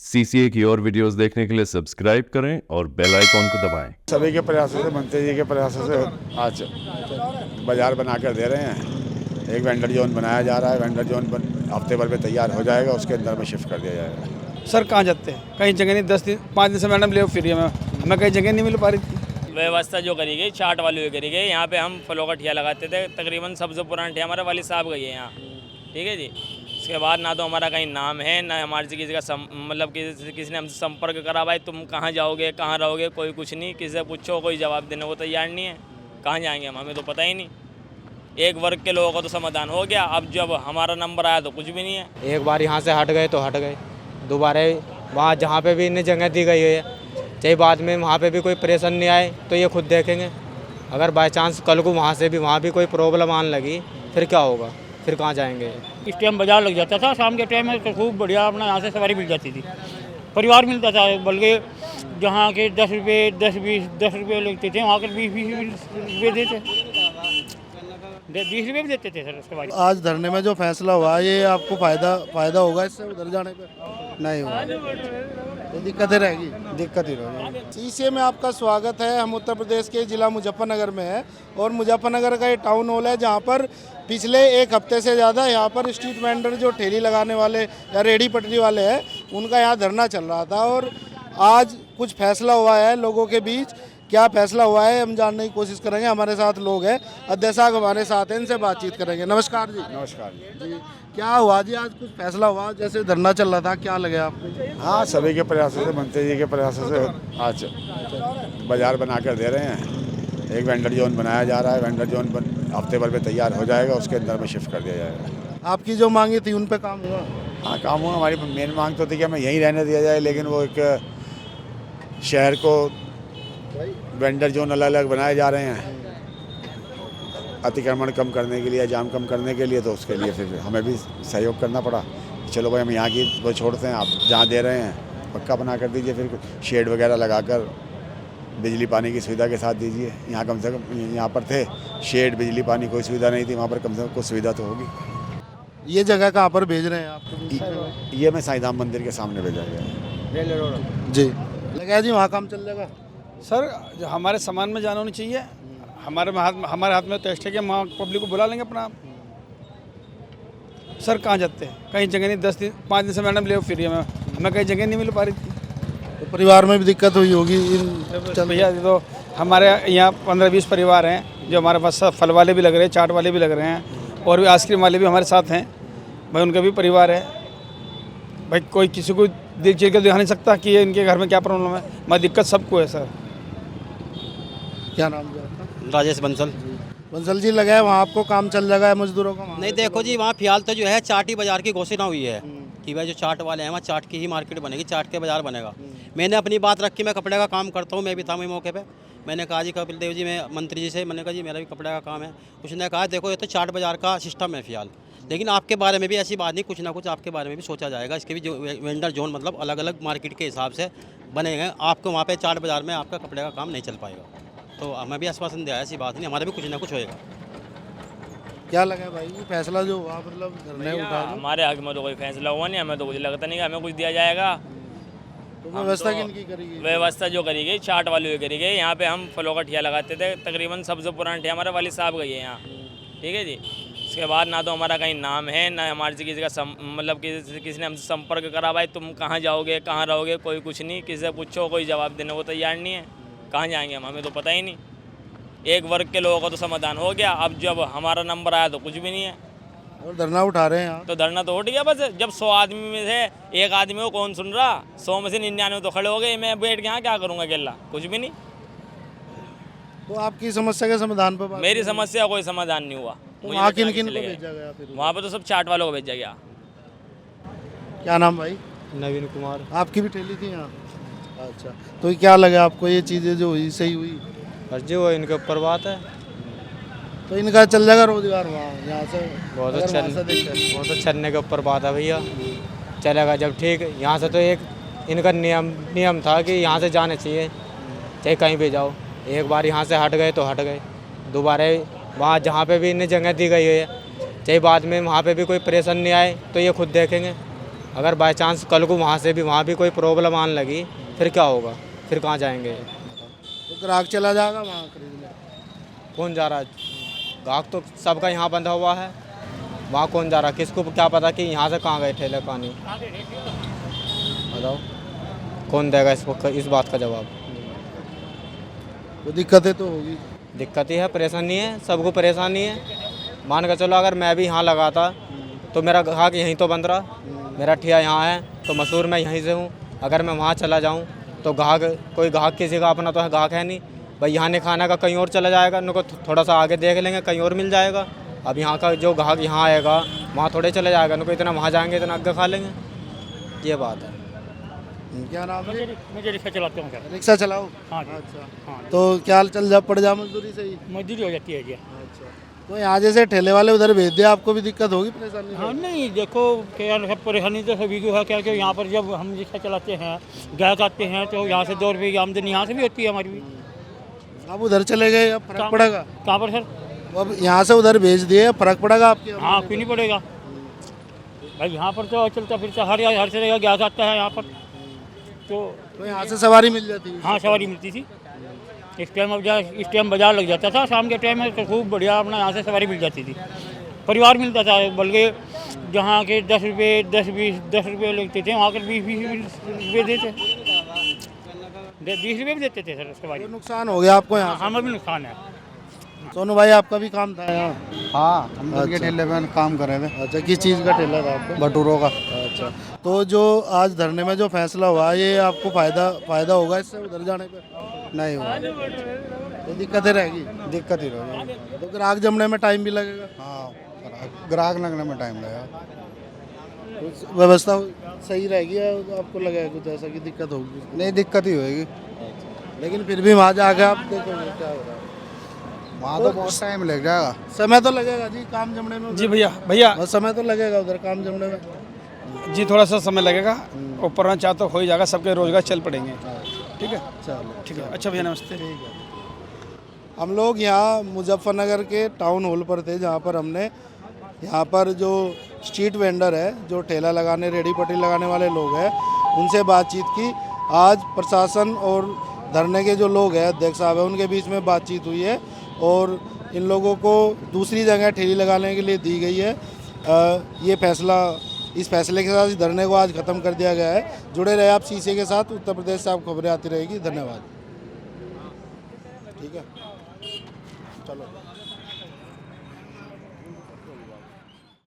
CCA की और videos देखने के लिए सब्सक्राइब करें और बेल आइकॉन को दबाएं। सभी के प्रयासों से, मंत्री जी के प्रयासों से आज बाजार बनाकर दे रहे हैं। एक वेंडर जोन बनाया जा रहा है। वेंडर जोन हफ्ते भर में तैयार हो जाएगा, उसके अंदर में शिफ्ट कर दिया जाएगा। सर कहाँ जाते हैं, कहीं जगह नहीं। 5 दिन से मैडम ले फिर हमें कहीं जगह नहीं मिल पा रही थी। व्यवस्था जो करी गई चाट वाली हुई करी गई। यहाँ पे हम फलों का ठिया लगाते थे। तकरीबन सबसे पुराना ठिया हमारे वाली साहब गई है यहाँ, ठीक है जी। उसके बाद ना तो हमारा कहीं नाम है, ना हमारे से किसी का मतलब किसी ने हमसे संपर्क करा, भाई तुम कहाँ जाओगे, कहाँ रहोगे, कोई कुछ नहीं। किसी से पूछो, कोई जवाब देने को तैयार नहीं है। कहाँ जाएंगे हम, हमें तो पता ही नहीं। एक वर्ग के लोगों का तो समाधान हो गया, अब जब हमारा नंबर आया तो कुछ भी नहीं है। एक बार यहाँ से हट गए तो हट गए, दोबारा वहाँ जहाँ पे भी इन्हें जगह दी गई है, चाहे बाद में वहाँ पे भी कोई परेशान नहीं आए तो ये खुद देखेंगे। अगर बाई चांस कल को वहाँ भी कोई प्रॉब्लम आने लगी फिर क्या होगा, फिर कहाँ जाएंगे। इस टाइम बाजार लग जाता था, शाम के टाइम में तो खूब बढ़िया अपना यहाँ से सवारी मिल जाती थी, परिवार मिलता था। बल्कि जहाँ के 10 रुपये 10 रुपये लगते थे, वहाँ के 20 रुपये देते, 20 रुपये भी देते थे सर। उसके बाद आज धरने में जो फैसला हुआ, ये आपको फायदा होगा इससे उधर जाने पे? नहीं होगा, तो दिक्कतें रहेगी, दिक्कत ही रहेगी। सीसीए में आपका स्वागत है। हम उत्तर प्रदेश के ज़िला मुजफ्फरनगर में हैं और मुजफ्फरनगर का ये टाउन हॉल है जहाँ पर पिछले एक हफ्ते से ज़्यादा यहाँ पर स्ट्रीट वेंडर जो ठेली लगाने वाले या रेहड़ी पटरी वाले हैं, उनका यहाँ धरना चल रहा था। और आज कुछ फैसला हुआ है लोगों के बीच। क्या फैसला हुआ है हम जानने की कोशिश करेंगे। हमारे साथ लोग हैं, अध्यक्ष साहब हमारे साथ हैं, इनसे बातचीत करेंगे। नमस्कार जी। नमस्कार जी, क्या हुआ जी? आज कुछ फैसला हुआ, जैसे धरना चल रहा था, क्या लगे आपको? हाँ, सभी के प्रयासों से, मंत्री जी के प्रयासों से आज बाजार बनाकर दे रहे हैं। एक वेंडर जोन बनाया जा रहा है। वेंडर जोन हफ्ते भर में तैयार हो जाएगा, उसके अंदर में शिफ्ट कर दिया जाएगा। आपकी जो मांगी थी उन पे काम हुआ? हाँ, काम हुआ। हमारी मेन मांग तो थी कि हमें यहीं रहने दिया जाए, लेकिन वो एक शहर को वेंडर जोन अलग अलग बनाए जा रहे हैं अतिक्रमण कम करने के लिए, जाम कम करने के लिए। तो उसके लिए फिर हमें भी सहयोग करना पड़ा। चलो भाई, हम यहाँ की वो छोड़ते हैं, आप जहाँ दे रहे हैं पक्का बना कर दीजिए, फिर शेड वगैरह लगाकर बिजली पानी की सुविधा के साथ दीजिए। यहाँ कम से कम यहाँ पर थे शेड, बिजली पानी कोई सुविधा नहीं थी, वहाँ पर कम से कम कुछ सुविधा तो होगी। ये जगह कहाँ पर भेज रहे हैं आपको? ये मैं साईं धाम मंदिर के सामने भेजा गया जी। लगा जी वहाँ काम चल जाएगा सर जो हमारे सामान में जाना होनी चाहिए। हमारे हाथ में टेस्ट है कि हम पब्लिक को बुला लेंगे अपना आप। सर कहाँ जाते हैं, कहीं जगह नहीं। 5 दिन से मैडम ले फिर हमें कहीं जगह नहीं मिल पा रही थी। तो परिवार में भी दिक्कत हुई होगी भैया तो हमारे यहाँ 15-20 परिवार हैं जो हमारे पास फल वाले भी लग रहे हैं, चाट वाले भी लग रहे हैं, और भी आइसक्रीम वाले भी हमारे साथ हैं। भाई उनका भी परिवार है। भाई कोई किसी को दिल चीर कर दिखा नहीं सकता कि ये इनके घर में क्या प्रॉब्लम है। मैं दिक्कत सबको है सर। क्या नाम है आपका? राजेश बंसल। बंसल जी, लगा है वहाँ आपको काम चल जाएगा मजदूरों का? नहीं देखो जी, वहाँ फिलहाल तो जो है चाटी बाजार की घोषणा हुई है कि भाई जो चाट वाले हैं वहाँ चाट की ही मार्केट बनेगी, चाट के बाजार बनेगा। मैंने अपनी बात रखी, मैं कपड़े का काम करता हूँ, मैं भी था वही मौके पे। मैंने कहा जी कपिल देव जी, मैं मंत्री जी से मैंने कहा जी मेरा भी कपड़े का काम है। उसने कहा देखो ये तो चाट बाजार का सिस्टम है फिलहाल, लेकिन आपके बारे में भी ऐसी बात नहीं, कुछ ना कुछ आपके बारे में भी सोचा जाएगा। इसके भी जो वेंडर जोन मतलब अलग अलग मार्केट के हिसाब से बनेंगे। आपको वहाँ पे चाट बाजार में आपका कपड़े का काम नहीं चल पाएगा। तो हमें भी आश्वासन दिया, ऐसी बात नहीं, हमारा भी कुछ ना कुछ होएगा। क्या लगा भाई फैसला जो हुआ, मतलब धरने उठा? हमारे हक में तो कोई फैसला हुआ नहीं, हमें तो कुछ लगता नहीं कि हमें कुछ दिया जाएगा। तो व्यवस्था किनकी करेगी? व्यवस्था जो करी गई चाट वाली हुई करी गई। यहाँ पे हम फलों का ठिया लगाते थे। तकरीबन सबसे पुराना ठिया हमारे वाली साहब गई है यहाँ, ठीक है जी। उसके बाद ना तो हमारा कहीं नाम है, ना हमारे से किसी का मतलब किसी ने हमसे संपर्क करा, भाई तुम कहाँ जाओगे, कहाँ रहोगे, कोई कुछ नहीं। किसी से पूछो, कोई जवाब देने को तैयार नहीं है। कहाँ जाएंगे हम, हमें तो पता ही नहीं। एक वर्ग के लोगों का तो समाधान हो गया, अब जब हमारा नंबर आया तो कुछ भी नहीं है। और धरना उठा रहे हैं यहाँ? तो धरना तो उठ गया बस। जब 100 आदमी में से एक आदमी को कौन सुन रहा, 100 में से 99 तो खड़े हो गए। मैं बैठ के यहाँ क्या करूँगा अकेला, कुछ भी नहीं। तो आपकी समस्या के समाधान पर मेरी समस्या का कोई समाधान नहीं हुआ। तो वहाँ किन किन को भेजा गया फिर? वहाँ पे तो सब चाट वालों को भेजा गया। क्या नाम भाई? नवीन कुमार। आपकी भी ठेली थी यहाँ? अच्छा, तो क्या लगा आपको ये चीज़ें जो हुई सही हुई? बस जी वो इनके ऊपर बात है। तो इनका चल जाएगा रोजगार वहाँ, यहाँ से बहुत अगर अच्छा, वहाँ से देखें। बहुत अच्छा चलने के ऊपर बात है भैया, चलेगा जब ठीक। यहाँ से तो एक इनका नियम था कि यहाँ से जाने चाहिए, चाहे कहीं भी जाओ। एक बार यहाँ से हट गए तो हट गए, दोबारा वहाँ जहाँ पे भी इन्हें जगह दी गई है, चाहे बाद में वहाँ पे भी कोई परेशान नहीं आए तो ये खुद देखेंगे। अगर बाय चांस कल को वहाँ भी कोई प्रॉब्लम आने लगी फिर क्या होगा, फिर कहाँ जाएंगे? तो ग्राहक चला जाएगा वहाँ खरीदने। कौन जा रहा है? ग्राहक तो सबका यहाँ बंधा हुआ है, वहाँ कौन जा रहा है? किसको क्या पता कि यहाँ से कहाँ गए ठेले कहाँ नहीं? बताओ, कौन देगा इस बात का जवाब? तो दिक्कतें तो होगी। दिक्कत ही है, परेशानी है, सबको परेशानी है। मान कर चलो अगर मैं भी यहाँ लगाता तो मेरा ग्राहक यहीं तो बंद रहा, मेरा ठिया यहाँ है तो मसूर मैं यहीं से हूँ। अगर मैं वहाँ चला जाऊँ तो कोई ग्राहक किसी का अपना तो है ग्राहक है नहीं भाई, यहाँ नहीं खाना का कहीं और चला जाएगा, उनको थोड़ा सा आगे देख लेंगे कहीं और मिल जाएगा। अब यहाँ का जो ग्राहक यहाँ आएगा वहाँ थोड़े चले जाएगा, उनको इतना वहाँ जाएंगे इतना आगे खा लेंगे, ये बात है। क्या नाम है? मुझे रिक्शा चलाते हूँ सर। रिक्शा चलाओ? हाँ जी। अच्छा, हाँ, तो क्या चल जा पड़ जा मजदूरी से ही? मजदूरी हो जाती है जी। अच्छा, तो यहाँ जैसे ठेले वाले उधर भेज दिया, आपको भी दिक्कत होगी, परेशानी? हाँ नहीं, देखो क्या सब परेशानी तो सभी को है, क्या कि यहाँ पर जब हम रिक्शा चलाते हैं, ग्राहक आते हैं तो यहाँ से 2 रुपये की आमदनी यहाँ से भी होती है हमारी भी। आप उधर चले गए, अब फर्क पड़ेगा? कहाँ पर सर? तो अब यहाँ से उधर भेज दिए, फर्क पड़ेगा आपके? हाँ, क्यों नहीं पड़ेगा भाई, यहाँ पर तो चलता फिरता हर जगह ग्राहक आता है यहाँ पर, तो यहाँ से सवारी मिल जाती है? हाँ सवारी मिलती थी। इस टाइम बाजार लग जाता था, शाम के टाइम में तो खूब बढ़िया अपना यहाँ से सवारी मिल जाती थी, परिवार मिलता था। बल्कि जहाँ के 10 रुपये 10 रुपये लगते थे वहाँ के 20 रुपये देते, 20 रुपये भी देते थे सर सवारी। तो नुकसान हो गया आपको यहाँ? हमें भी नुकसान है। सोनू भाई आपका भी काम था यहाँ? हाँ, हम लोग के ठेले में काम कर रहे थे। अच्छा, किस चीज़ का ठेला था आपका? भटूरों का। अच्छा, तो जो आज धरने में जो फैसला हुआ, ये आपको फायदा होगा इससे उधर जाने पे? नहीं हुआ, तो दिक्कतें रहेगी? दिक्कत ही रहेगी। तो ग्राहक जमने में टाइम भी लगेगा? हाँ, ग्राहक लगने में टाइम लगेगा। तो व्यवस्था सही रहेगी या आपको लगेगा कुछ ऐसा कि दिक्कत होगी? नहीं, दिक्कत ही होगी। लेकिन फिर भी वहाँ जाके आप देखोगे क्या हो रहा है? वहाँ तो बहुत टाइम लग जाएगा। समय तो लगेगा जी काम जमने में? जी भैया बस समय तो लगेगा उधर काम जमने में? जी, थोड़ा सा समय लगेगा, ऊपर ना चाह तो हो ही जाएगा, सबके रोजगार चल पड़ेंगे। ठीक है, चलो ठीक है। अच्छा भैया, नमस्ते। हम लोग यहाँ मुजफ्फरनगर के टाउन हॉल पर थे, जहाँ पर हमने यहाँ पर जो स्ट्रीट वेंडर है, जो ठेला लगाने रेडी पटरी लगाने वाले लोग हैं, उनसे बातचीत की। आज प्रशासन और धरने के जो लोग हैं, अध्यक्ष साहब हैं, उनके बीच में बातचीत हुई है और इन लोगों को दूसरी जगह ठेली लगाने के लिए दी गई है। इस फैसले के साथ इस धरने को आज ख़त्म कर दिया गया है। जुड़े रहे आप शीशे के साथ, उत्तर प्रदेश से आप खबरें आती रहेगी। धन्यवाद। ठीक है।